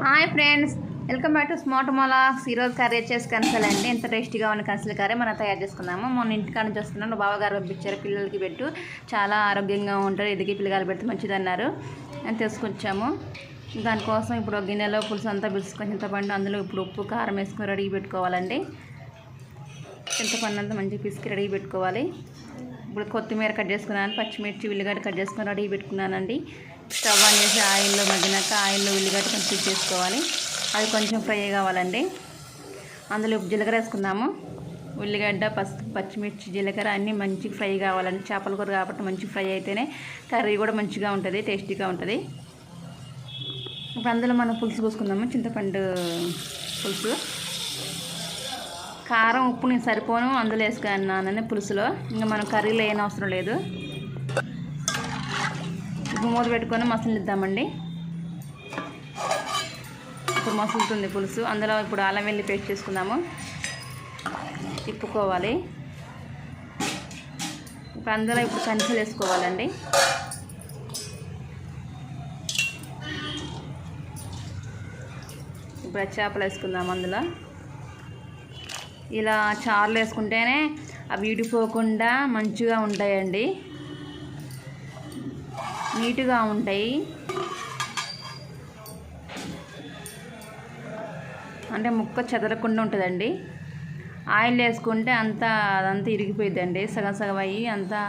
Hi friends, welcome back to smart మాలాక్స్. ఈరోజు curry వచ్చేసి కన్సల్ అండి. ఎంత టేస్టీగా ఉన్న కన్సల్ కర్రీ మనం తయారు చేసుకుందాము. మొన్న ఇంటికాడ నుంచి వస్తున్నాను, బావగారు పంపించారు. పిల్లలకి పెట్టు, చాలా ఆరోగ్యంగా ఉంటారు, ఎదిగి పిల్లగాలు పెడితే మంచిది అన్నారు అని తీసుకొచ్చాము. దానికోసం ఇప్పుడు ఒక గిన్నెలో పులుసు అంతా పిలుచుకొని చింతపండు, అందులో ఇప్పుడు ఉప్పు కారం వేసుకొని రెడీ పెట్టుకోవాలండి. చింతపండు అంతా మంచిగా పిసికి రెడీ పెట్టుకోవాలి. ఇప్పుడు కొత్తిమీర కట్ చేసుకున్నాను, పచ్చిమిర్చి ఉల్లిగడ్డ కట్ చేసుకొని రెడీ పెట్టుకున్నానండి. స్టవ్ ఆన్ చేసి ఆయిల్లో మగ్గినాక ఆయిల్లో ఉల్లిగడ్డ కొంచెం చేసుకోవాలి. అది కొంచెం ఫ్రై కావాలండి. అందులో జీలకర్ర వేసుకుందాము. ఉల్లిగడ్డ, పసుపు, పచ్చిమిర్చి, జీలకర్ర అన్నీ మంచిగా ఫ్రై కావాలండి. చేపల కూర కాబట్టి మంచి ఫ్రై అయితేనే కర్రీ కూడా మంచిగా ఉంటుంది, టేస్టీగా ఉంటుంది. ఇప్పుడు అందులో మనం పులుసు పోసుకుందాము, చింతపండు పులుసు. కారం ఉప్పు నేను సరిపోను అందులో వేసుకున్నానని పులుసులో, ఇంకా మనం కర్రీలో ఏం అవసరం లేదు. ఇప్పుడు మూత పెట్టుకొని మసలిద్దామండి. ఇప్పుడు మసులుతుంది పులుసు. అందులో ఇప్పుడు అల్లం వెల్లి పేస్ట్ చేసుకుందాము, తిప్పుకోవాలి. ఇప్పుడు అందులో ఇప్పుడు కంచెలు వేసుకోవాలండి. ఇప్పుడు చేపలు వేసుకుందాము. అందులో ఇలా చారులు వేసుకుంటేనే అవి విడిపోకుండా మంచిగా ఉంటాయండి, నీట్గా ఉంటాయి. అంటే ముక్క చెదరకుండా ఉంటుందండి. ఆయిల్ వేసుకుంటే అదంతా ఇరిగిపోయిద్దండి, సగం సగం అయ్యి అంతా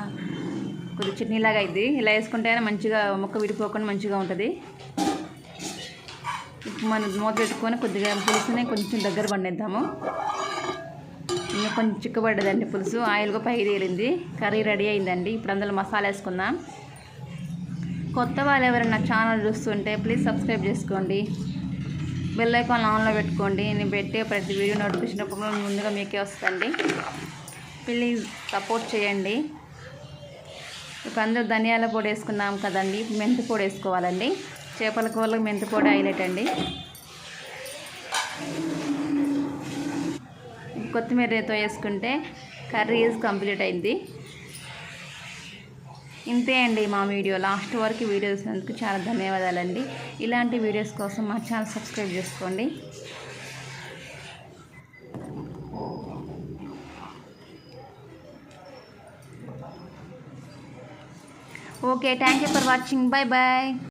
కొద్దిగా చట్నీలాగా అయింది. ఇలా వేసుకుంటేనే మంచిగా ముక్క విడిపోకుండా మంచిగా ఉంటుంది. మనం మూత పెట్టుకొని కొద్దిగా పులుసుని కొంచెం దగ్గర పండిద్దాము. ఇంకా కొంచెం చిక్కబడ్డదండి పులుసు, ఆయిల్గా పైకి తేలింది. కర్రీ రెడీ అయిందండి. ఇప్పుడు అందులో మసాలా వేసుకుందాం. కొత్త వాళ్ళు ఎవరైనా ఛానల్ చూస్తుంటే ప్లీజ్ సబ్స్క్రైబ్ చేసుకోండి, బెల్ ఐకాన్ ఆన్లో పెట్టుకోండి. నేను పెట్టే ప్రతి వీడియో నోటిఫికేషన్ ముందుగా మీకే వస్తుంది. ప్లీజ్ సపోర్ట్ చేయండి. ఇప్పుడు అందరూ ధనియాల పొడి వేసుకున్నాం కదండి, మెంతి పొడి వేసుకోవాలండి. చేపల కూరలకు మెంతి పొడి హైలైట్ అండి. కొత్తిమీరతో వేసుకుంటే కర్రీ ఈజ్ కంప్లీట్ అయింది. ఇంతే అండి మా వీడియో. లాస్ట్ వరకు వీడియో చూసినందుకు చాలా ధన్యవాదాలండి. ఇలాంటి వీడియోస్ కోసం మా ఛానల్ సబ్స్క్రైబ్ చేసుకోండి. Okay, thank you for watching. Bye bye.